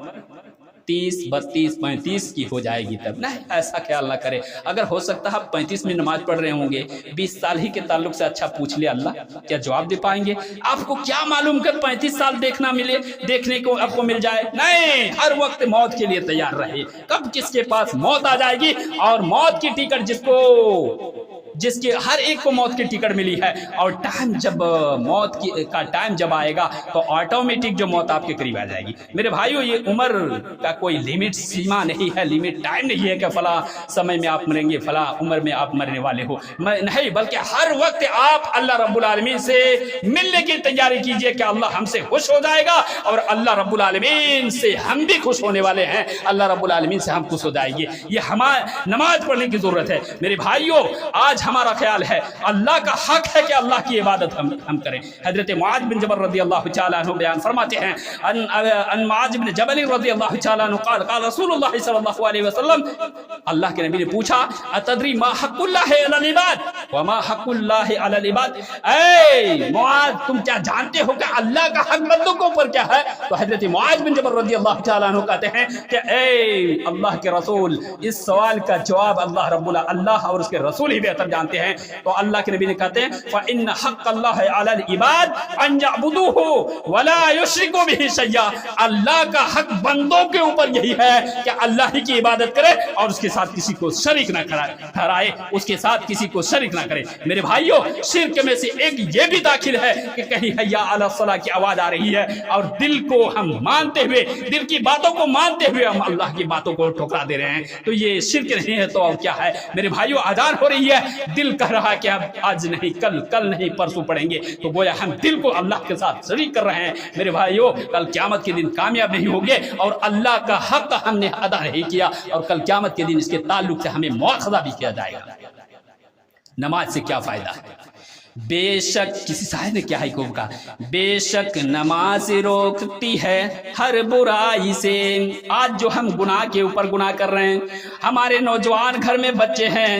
30, 32, 35 की हो जाएगी, तब नहीं, ऐसा ख्याल ना करें। अगर हो सकता है 35 में नमाज पढ़ रहे होंगे, 20 साल ही के ताल्लुक से अच्छा पूछ ले, अल्लाह क्या जवाब दे पाएंगे? आपको क्या मालूम कर 35 साल देखने को आपको मिल जाए? नहीं, हर वक्त मौत के लिए तैयार रहे। कब किसके पास मौत आ जाएगी, और मौत की टिकट जिसके हर एक को मौत की टिकट मिली है, और टाइम जब मौत का टाइम जब आएगा तो ऑटोमेटिक जो मौत आपके करीब आ जाएगी। मेरे भाइयों, ये उम्र का कोई लिमिट सीमा नहीं है, लिमिट टाइम नहीं है कि फला समय में आप मरेंगे, फला उम्र में आप मरने वाले हो, नहीं, बल्कि हर वक्त आप अल्लाह रब्बुल आलमीन से मिलने की तैयारी कीजिए कि अल्लाह हमसे खुश हो जाएगा और अल्लाह रब्बुल आलमीन से हम भी खुश होने वाले हैं, अल्लाह रब्बुल आलमीन से हम खुश हो जाएंगे। ये हमारे नमाज पढ़ने की जरूरत है। मेरे भाइयों, आज हमारा ख्याल है, अल्लाह का हक है कि अल्लाह की इबादत हम करें। हजरत मुआज बिन जबल रज़ियल्लाहु तआला अन्हु बयान फरमाते हैं, अन मुआज बिन जबल रज़ियल्लाहु तआला अन्हु क़ाल रसूलुल्लाह सल्लल्लाहु अलैहि वसल्लम, अल्लाह के नबी ने पूछा, अतदरी मा हक़्क़ुल्लाहि अलल इबाद व मा हक़्क़ुल्लाहि अलल इबाद, ऐ मुआज, तुम क्या जानते हो कि अल्लाह का हक बंदों के ऊपर क्या है? तो हजरत मुआज बिन जबल रज़ियल्लाहु तआला अन्हु कहते हैं कि ऐ अल्लाह के रसूल, इस सवाल का जवाब अल्लाह और उसके रसूल ही बेहतर जानते हैं। तो अल्लाह के नबी ने कहते हैं, फ़इन्न हक़्क़ल्लाहि अलल इबाद अन यअबुदूहु व ला युश्रिकू बिही शैया, अल्लाह का हक बंदों के ऊपर यही है कि अल्लाह ही की इबादत करे और उसके साथ किसी को शरीक ना ठहराए, उसके साथ किसी को शरीक ना करे। मेरे भाइयों, शिर्क में से एक ये भी दाखिल है कि कहीं हय्या अला सलाह की आवाज आ रही है और दिल को हम मानते हुए, दिल की बातों को मानते हुए हम अल्लाह की बातों को ठुकरा दे रहे हैं, तो ये शिर्क नहीं है तो और क्या है? मेरे भाइयों, अजान हो रही है, दिल कह रहा है कि अब आज नहीं, कल नहीं, परसों पढ़ेंगे, तो गोया हम दिल को अल्लाह के साथ शरीक कर रहे हैं। मेरे भाइयों, कल क़यामत के दिन कामयाब नहीं होंगे और अल्लाह का हक हमने अदा नहीं किया, और कल क़यामत के दिन इसके ताल्लुक से हमें मुआखज़ा भी किया जाएगा। नमाज से क्या फ़ायदा है? बेशक, किसी शायर ने क्या है को कहा, बेशक नमाज रोकती है हर बुराई से। आज जो हम गुनाह के ऊपर गुनाह कर रहे हैं, हमारे नौजवान घर में बच्चे हैं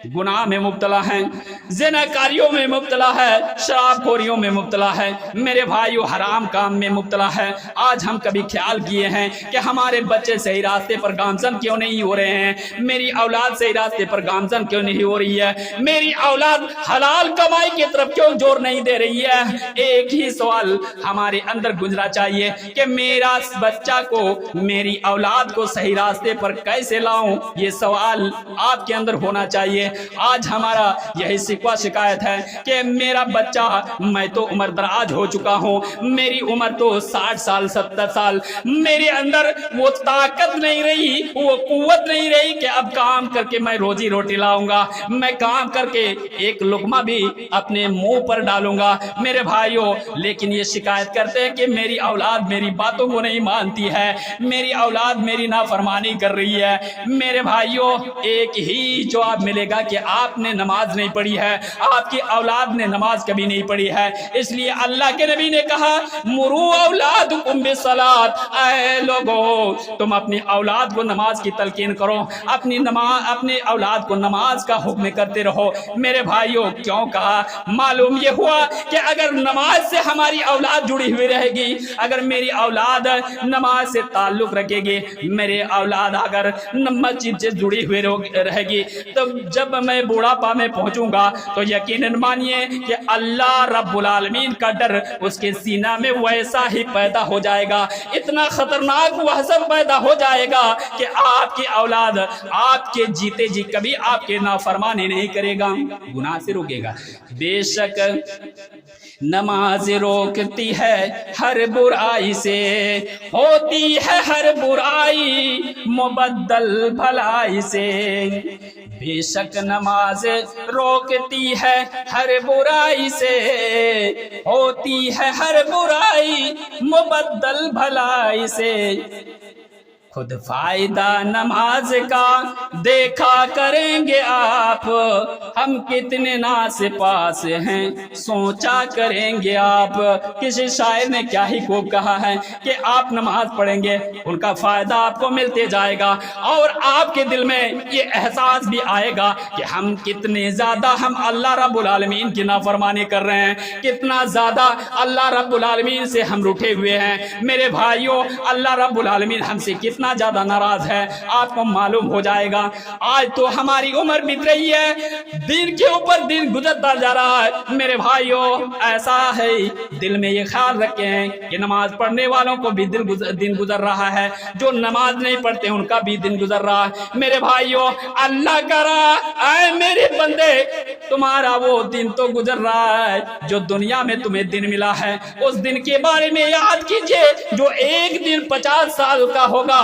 गुनाह में मुब्तला हैं, ज़िनाकारियों में मुब्तला है, शराबखोरियों में मुब्तला है, मेरे भाइयों हराम काम में मुब्तला है। आज हम कभी ख्याल किए हैं कि हमारे बच्चे सही रास्ते पर गामजन क्यों नहीं हो रहे हैं? मेरी औलाद सही रास्ते पर गामजन क्यों नहीं हो रही है? मेरी औलाद हलाल कमाई की तरफ क्यों जोर नहीं दे रही है? एक ही सवाल हमारे अंदर गुजरा चाहिए कि मेरा बच्चा को, मेरी औलाद को सही रास्ते पर कैसे लाऊं? ये सवाल आपके अंदर होना चाहिए। आज हमारा यही शिकवा शिकायत है कि मेरा बच्चा, मैं तो उम्र दराज हो चुका हूँ, मेरी उम्र तो 60 साल 70 साल, मेरे अंदर वो ताकत नहीं रही, वो कुव्वत नहीं रही कि अब काम करके मैं रोजी रोटी लाऊंगा, मैं काम करके एक लुकमा भी अपने मुंह पर डालूंगा। मेरे भाइयों, लेकिन ये शिकायत करते हैं कि मेरी औलाद मेरी बातों को नहीं मानती है, मेरी औलाद मेरी नाफरमानी कर रही है। मेरे भाइयों, एक ही जवाब मिलेगा कि आपने नमाज नहीं पढ़ी है, आपकी औलाद ने नमाज कभी नहीं पढ़ी है। इसलिए अल्लाह के नबी ने कहा, मुरू औलादकुम बिस्सलात, ऐ लोगों, तुम अपनी औलाद को नमाज की तलकीन करो, अपनी औलाद को नमाज का हुक्म करते रहो। मेरे भाइयों, क्यों कहा? मालूम ये हुआ कि अगर नमाज से हमारी औलाद जुड़ी हुई रहेगी, अगर मेरी औलाद नमाज से ताल्लुक रखेगी, मेरे औलाद अगर मस्जिद से जुड़ी हुई रहेगी, तो जब मैं बुढ़ापा में पहुंचूंगा तो यकीनन मानिए कि अल्लाह रब्बुल आलमीन का डर उसके सीना में वैसा ही पैदा हो जाएगा, इतना खतरनाक वहशत पैदा हो जाएगा कि आपकी औलाद आपके जीते जी कभी आपके नाफरमानी नहीं करेगा, गुनाह से रोकेगा। बेशक नमाज रोकती है हर बुराई से, होती है हर बुराई मुबद्दल भलाई से। बेशक नमाज रोकती है हर बुराई से, होती है हर बुराई मुबद्दल भलाई से। खुद फायदा नमाज का देखा करेंगे आप, हम कितने नासेपास हैं सोचा करेंगे आप। किसी शायर ने क्या ही खूब कहा है कि आप नमाज पढ़ेंगे उनका फायदा आपको मिलते जाएगा, और आपके दिल में ये एहसास भी आएगा कि हम कितने ज़्यादा हम अल्लाह रब्बुल आलमीन की नाफरमानी कर रहे हैं, कितना ज़्यादा अल्लाह रब्बुल आलमीन से हम रूठे हुए हैं। मेरे भाइयों, अल्लाह रब्बुल आलमीन हमसे कितना ज़्यादा नाराज़ है आपको मालूम हो जाएगा। आज तो हमारी उम्र बीत रही है, दिन के ऊपर दिन गुजरता जा रहा है। मेरे भाइयों, ऐसा है, दिल में ये ख्याल रखें कि नमाज पढ़ने वालों को भी दिन गुजर रहा है, जो नमाज नहीं पढ़ते उनका भी दिन गुजर रहा है। मेरे भाइयों, अल्लाह करा ऐ मेरे बंदे, तुम्हारा वो दिन तो गुजर रहा है जो दुनिया में तुम्हें दिन मिला है, उस दिन के बारे में याद कीजिए जो एक दिन 50 साल का होगा।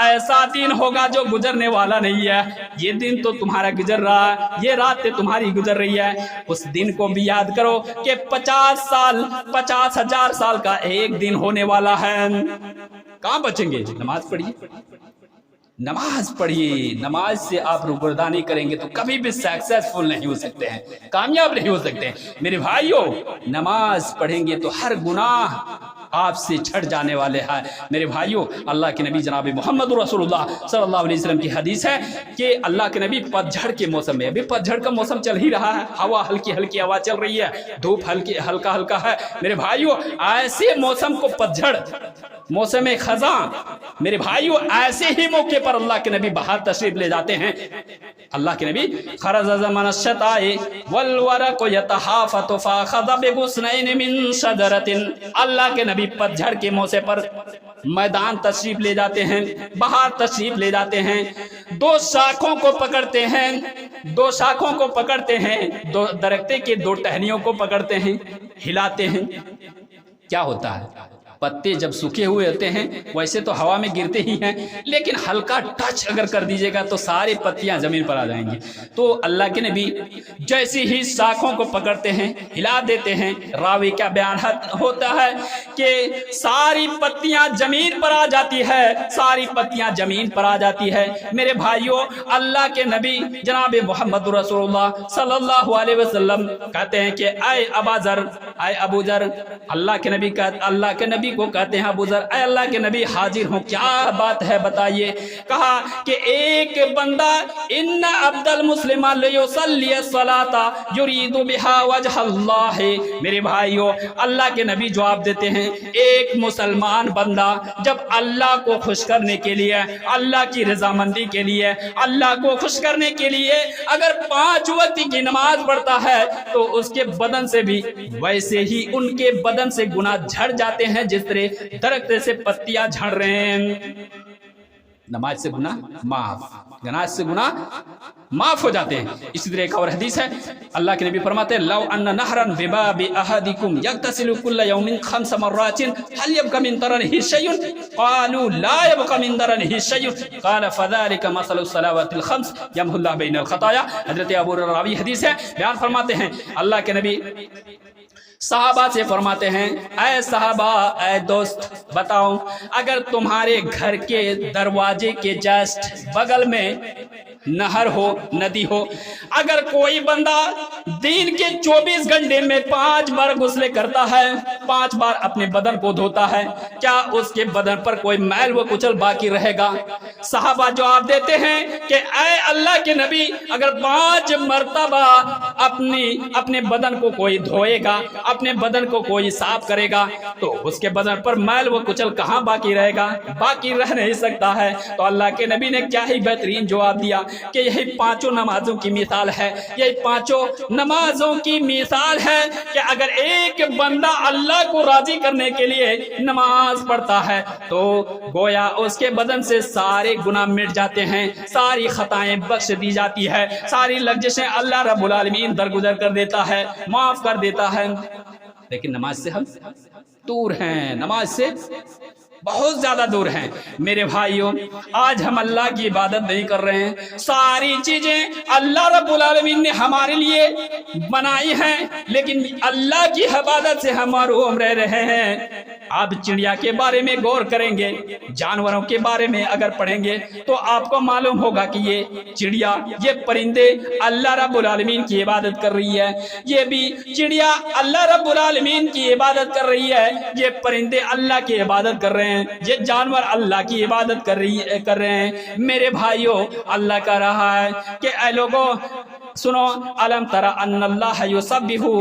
ऐसा दिन होगा जो गुजरने वाला नहीं है। ये दिन तो तुम्हारा गुजर रहा है, ये रात तुम्हारी गुजर रही है। उस दिन को भी याद करो कि 50 साल 50,000 साल का एक दिन होने वाला है। कहाँ बचेंगे? नमाज पढ़िए, नमाज पढ़िए। नमाज से आप रुगरदानी करेंगे तो कभी भी सक्सेसफुल नहीं हो सकते हैं, कामयाब नहीं हो सकते हैं। मेरे भाइयों, नमाज पढ़ेंगे तो हर गुनाह आपसे छट जाने वाले हैं। मेरे भाइयों, अल्लाह के नबी जनाब मोहम्मद रसूलुल्लाह सल्लल्लाहु अलैहि वसल्लम की हदीस है कि अल्लाह के नबी पतझड़ के मौसम में, अभी पतझड़ का मौसम चल ही रहा है, हवा हल्की हल्की हवा चल रही है, धूप हल्का हल्का है। मेरे भाइयों, ऐसे मौसम को पतझड़, मौसम खज़ां, मेरे भाइयों, ऐसे ही मौके पर अल्लाह के नबी बाहर तशरीफ ले जाते हैं। अल्लाह के नबी खरज ज़मन अश-शताए वल वरक़ यतहाफ़तु फ़अख़ज़ बिग़ुस्नैन मिन शजरतिन। अल्लाह के नबी पतझड़ के मौके पर मैदान तशरीफ ले जाते हैं, बाहर तशरीफ ले जाते हैं, दो शाखों को पकड़ते हैं, दो शाखों को पकड़ते हैं, दो दरख्ते के दो टहनियों को पकड़ते हैं, हिलाते हैं। क्या होता है? पत्ते जब सूखे हुए होते हैं वैसे तो हवा में गिरते ही हैं, लेकिन हल्का टच अगर कर दीजिएगा तो सारी पत्तियां जमीन पर आ जाएंगी। तो अल्लाह के नबी जैसे ही शाखों को पकड़ते हैं, हिला देते हैं, रावी का बयान होता है कि सारी पत्तियां जमीन पर आ जाती है, सारी पत्तियां जमीन पर आ जाती है। मेरे भाइयों, अल्लाह के नबी जनाब मोहम्मद रसूलुल्लाह सल्लल्लाहु अलैहि वसल्लम कहते हैं कि ऐ अबाजर, ऐ अबू जर, अल्लाह के नबी को कहते हैं अबू जर, अल्लाह के नबी हाजिर हो, क्या बात है बताइए। कहा कि एक बंदा इन्ना अब्दल मुस्लिमा लियुसल्ली सलाता युरीदु बिहा वजह अल्लाह। मेरे भाइयों, अल्लाह के नबी जवाब देते हैं, एक मुसलमान बंदा जब अल्लाह को खुश करने के लिए, अल्लाह की रजामंदी के लिए, अल्लाह को खुश करने के लिए अगर 5 वक्त की नमाज पढ़ता है तो उसके बदन से भी वैसे ही उनके बदन से गुनाह झड़ जाते हैं जिस तरह दरख्त से पत्तियां झड़ रहे हैं। नमाज से गुनाह माफ, नमाज से गुनाह माफ हो जाते हैं। इसी तरह एक और हदीस है, अल्लाह के नबी फरमाते हैं, लौ अन्ना नहरन बिबाबि अहदिकुम यगतसिलु कुल्ल यौमिन 5 मर्रातिन हल यबका मिन तरनिही शैउन क़ालू ला यबका मिन तरनिही शैउन क़ाल फज़ालिका मसलु सलावातिल 5 यमहुल्लाहु बैनल खताया। हज़रत अबू हुरैरा रावी हदीस है, बयान फरमाते हैं अल्लाह के नबी सहाबा से फरमाते हैं, ऐ सहाबा, ऐ दोस्त, बताओ अगर तुम्हारे घर के दरवाजे के जस्ट बगल में नहर हो, नदी हो, अगर कोई बंदा दिन के 24 घंटे में 5 बार गुस्ले करता है, 5 बार अपने बदन को धोता है, क्या उसके बदन पर कोई मैल व कुचल बाकी रहेगा? सहाबा जवाब देते हैं कि ऐ अल्लाह के नबी, अगर 5 मर्तबा अपने बदन को कोई धोएगा, अपने बदन को कोई साफ करेगा तो उसके बदन पर मैल व कुचल कहाँ बाकी रहेगा? बाकी रह नहीं सकता है। तो अल्लाह के नबी ने क्या ही बेहतरीन जवाब दिया कि यही 5 नमाजों की मिसाल है, यही 5 नमाजों की मिसाल है कि अगर एक बंदा अल्लाह को राजी करने के लिए नमाज पढ़ता है तो गोया उसके बदन से सारे गुनाह मिट जाते हैं, सारी खताएं बख्श दी जाती है, सारी लग़ज़िशें अल्लाह रब्बुल आलमीन दरगुजर कर देता है, माफ कर देता है। लेकिन नमाज से हम दूर हैं, नमाज से बहुत ज्यादा दूर हैं। मेरे भाइयों, आज हम अल्लाह की इबादत नहीं कर रहे हैं, सारी चीजें अल्लाह रब्बुल आलमीन ने हमारे लिए बनाई हैं, लेकिन अल्लाह की इबादत से हम महरूम रह रहे हैं। आप चिड़िया के बारे में गौर करेंगे, जानवरों के बारे में अगर पढ़ेंगे तो आपको मालूम होगा कि ये चिड़िया, ये परिंदे अल्लाह रब्बुल आलमीन की इबादत कर रही है। ये भी चिड़िया अल्लाह रब्बुल आलमीन की इबादत कर रही है, ये परिंदे अल्लाह की इबादत कर रहे हैं, ये जानवर अल्लाह की इबादत कर रहे हैं। मेरे भाइयों, अल्लाह कह रहा है कि ऐ लोगों सुनो, अलम तरा अन्नल्लाह युसब्बिहु,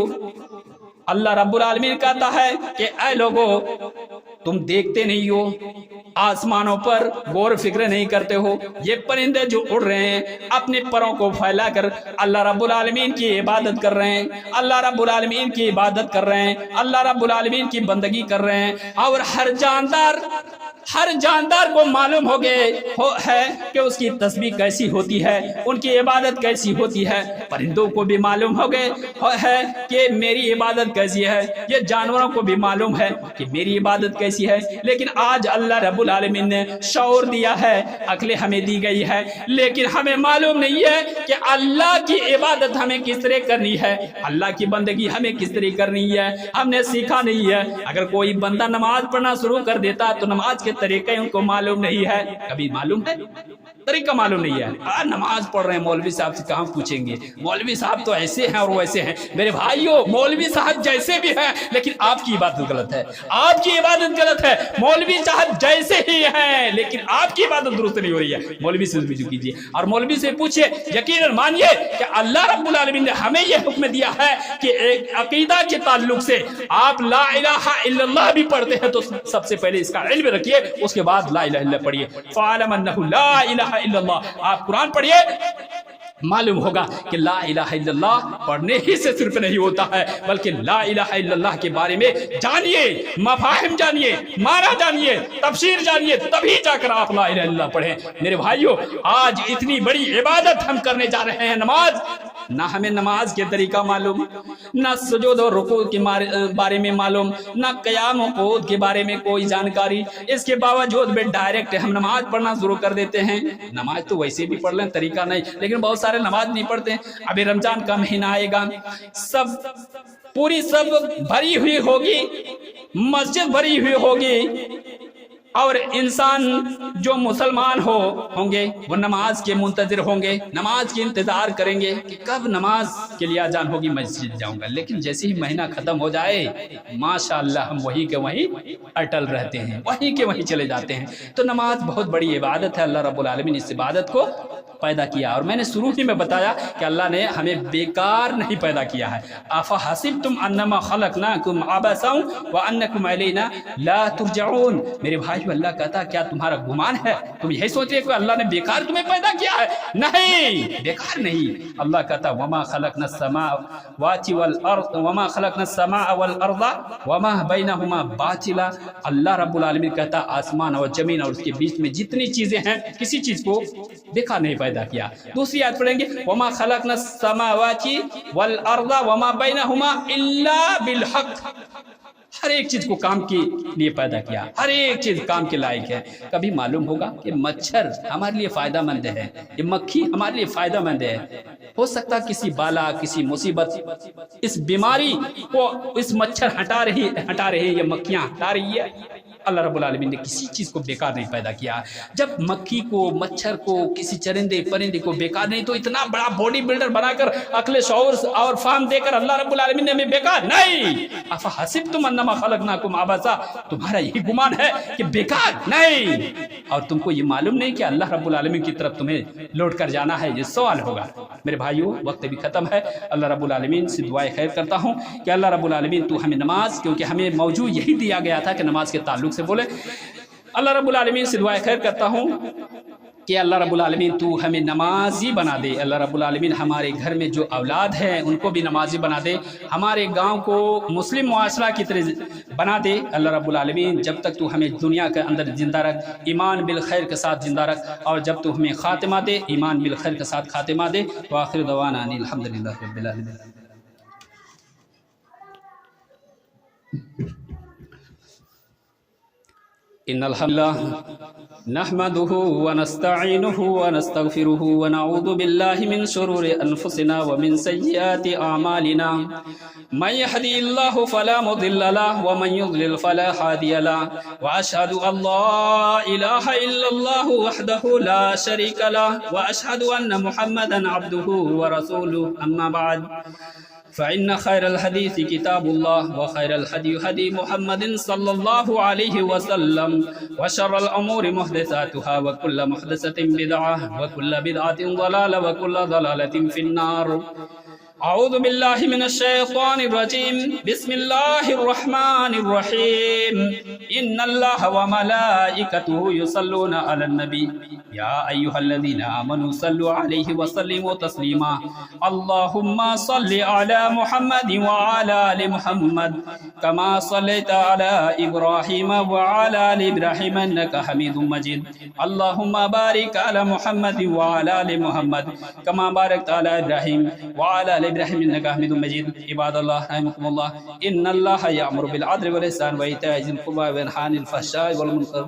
अल्लाह रब्बुल आलमीन कहता है कि ऐ लोगों तुम देखते नहीं हो, आसमानों पर गौर फिक्र नहीं करते हो, ये परिंदे जो उड़ रहे हैं अपने परों को फैलाकर अल्लाह रब्बुल आलमीन की इबादत कर रहे हैं, अल्लाह रब्बुल आलमीन की इबादत कर रहे हैं, अल्लाह रब्बुल आलमीन की बंदगी कर रहे हैं। और हर जानदार को मालूम है कि उसकी तस्बीह कैसी होती है, उनकी इबादत कैसी होती है। परिंदों को भी मालूम है कि मेरी इबादत कैसी है, ये जानवरों को भी मालूम है कि मेरी इबादत कैसी है। लेकिन आज अल्लाह रब्बुल आलमीन ने शऊर दिया है, अक्लें हमें दी गई है, लेकिन हमें मालूम नहीं है कि अल्लाह की इबादत हमें किस तरह करनी है, अल्लाह की बंदगी हमें किस तरह करनी है, हमने सीखा नहीं है। अगर कोई बंदा नमाज पढ़ना शुरू कर देता तो नमाज के तरीके उनको मालूम नहीं है। कभी मालूम है? तरीका मालूम नहीं है। नमाज पढ़ रहे हैं, मौलवी साहब से कहाँ पूछेंगे, मौलवी साहब तो ऐसे हैं और वैसे हैं। मेरे भाइयों, मौलवी साहब जैसे भी हैं लेकिन आपकी इबादत गलत है, आपकी इबादत गलत है। मौलवी साहब जैसे ही हैं लेकिन आपकी इबादत दुरुस्त नहीं हो रही है। मौलवी से रुजू कीजिए और मौलवी से पूछिए, यकीनन मानिए कि अल्लाह रब्बुल आलमीन ने हमें यह हुक्म दिया है कि एक अकीदा के ताल्लुक से आप ला इलाहा इल्लल्लाह भी पढ़ते हैं तो सबसे पहले इसका इल्म रखिए, उसके बाद ला इलाहा इल्लल्लाह पढ़िए। फ़अलम अन्नहु ला इलाहा इल्लल्लाह, आप कुरान पढ़िए, मालूम होगा कि ला इलाहा इल्लल्लाह पढ़ने ही से सिर्फ नहीं होता है, बल्कि ला इलाहा इल्लल्लाह के बारे में जानिए, मफाहिम जानिए, माना जानिए, तफसीर जानिए, तभी जाकर आप ला इलाहा इल्लल्लाह पढ़ें। मेरे भाइयों, आज इतनी बड़ी इबादत हम करने जा रहे हैं, नमाज, ना हमें नमाज के तरीका मालूम, ना सुजूद और रुकू के बारे में मालूम, ना क़याम और क़ुऊद के बारे में कोई जानकारी। इसके बावजूद भी डायरेक्ट हम नमाज पढ़ना शुरू कर देते हैं। नमाज तो वैसे भी पढ़ लें, तरीका नहीं, लेकिन बहुत सारे नमाज नहीं पढ़ते। अभी रमजान का महीना आएगा, सब भरी हुई होगी, मस्जिद भरी हुई होगी और इंसान जो मुसलमान होंगे वो नमाज के मुंतज़िर होंगे, नमाज के इंतज़ार करेंगे कि कब नमाज के लिए अजान होगी, मस्जिद जाऊंगा। लेकिन जैसे ही महीना ख़त्म हो जाए माशाअल्लाह हम वहीं के वहीं अटल रहते हैं, वहीं के वहीं चले जाते हैं। तो नमाज बहुत बड़ी इबादत है, अल्लाह रब्बुल आलमीन इस इबादत को पैदा किया। और मैंने शुरू ही में बताया कि अल्लाह ने हमें बेकार नहीं पैदा किया है। आफा हसिबतुम अन्नमा खलकनाकुम अबसा व अन्नकुम अलैना ला तुरजऊन। मेरे भाई, अल्लाह कहता क्या तुम्हारा गुमान है, तुम यही सोच रहे हो कि अल्लाह ने बेकार तुम्हें पैदा किया है? नहीं, बेकार नहीं। अल्लाह कहता वमा खलकनस समावाति वल अर्द वमा खलकनस समा वल अर्द वमा बैनहुमा बातिला। अल्लाह रब्बुल आलमीन कहता आसमान और जमीन और उसके बीच में जितनी चीजें हैं किसी चीज को बेकार नहीं पैदा किया। दूसरी आयत पढ़ेंगे, वमा खलकनस समावाति वल अर्द वमा बैनहुमा इल्ला बिल हक। हर एक चीज को काम के लिए पैदा किया, हर एक चीज काम के लायक है। कभी मालूम होगा कि मच्छर हमारे लिए फायदेमंद है, ये मक्खी हमारे लिए फायदेमंद है। हो सकता किसी बाला, किसी मुसीबत, इस बीमारी को इस मच्छर हटा रही है, ये मक्खियां हटा रही है। अल्लाह रब्बुल आलमीन ने किसी चीज को बेकार नहीं पैदा किया। जब मक्खी को, मच्छर को, किसी चरिंदे परिंदे को बेकार नहीं, तो इतना बड़ा बॉडी बिल्डर बनाकर अक्ल शऊर और फार्म देकर अल्लाह रब्बुल आलमीन ने हमें बेकार नहीं। अफा हसिबतुम अन्नमा खलकनाकुम अबसा, तुम्हारा यही गुमान है कि बेकार नहीं। और तुमको ये मालूम नहीं कि अल्लाह रब्बुल आलमीन की तरफ तुम्हें लौट कर जाना है? ये सवाल होगा। मेरे भाइयों, वक्त भी खत्म है। अल्लाह रब्बुल आलमीन से दुआए खैर करता हूँ कि अल्लाह रब्बुल आलमीन तू हमें नमाज, क्योंकि हमें मौजू यही दिया गया था कि नमाज के ताल्लुक से बोले। अल्लाह रब्बुल आलमीन से दुआ खैर करता हूँ कि अल्लाह रब्बुल आलमीन तू हमें नमाजी बना दे। अल्लाह रब्बुल आलमीन हमारे घर में जो औलाद हैं उनको भी नमाजी बना दे, हमारे गांव को मुस्लिम मुआशरा की तरह बना दे। अल्लाह रब्बुल आलमीन जब तक तू हमें दुनिया के अंदर जिंदा रख, ईमान बिल खैर के साथ जिंदा रख, और जब तू हमें खातिमा दे, ईमान बिल खैर के साथ खातिमा दे। व आखिर दवाना अनिल हम्दुलिल्लाहि रब्बिल आलमीन। إن الحمد لله نحمده ونستعينه ونستغفره ونعوذ بالله من شرور أنفسنا ومن سيئات أعمالنا من يهدي الله فلا مضل له ومن يضلل فلا هادي له وأشهد أن لا إله إلا الله وحده لا شريك له وأشهد أن محمدا عبده ورسوله أما بعد فإن خير الحديث كتاب الله وخير الهدي هدي محمد صلى الله عليه وسلم وشر الأمور محدثاتها وكل محدثة بدعة وكل بدعة ضلالة وكل ضلالة في النار. أعوذ بالله من الشيطان الرجيم. بسم الله الرحمن الرحيم. إن الله وملائكته يصلون على النبي يا أيها الذين آمنوا صلوا عليه وسلموا تسليما. اللهم صل على محمد وعلى آل محمد كما صليت على إبراهيم وعلى آل إبراهيم إنك حميد مجيد. اللهم بارك على محمد وعلى آل محمد كما باركت على إبراهيم وعلى آل إبراهيم إنك حميد مجيد. عباد الله رحمكم الله، إن الله يأمر بالعدل والإحسان وإيتاء ذي القربى وينهى عن الفحشاء والمنكر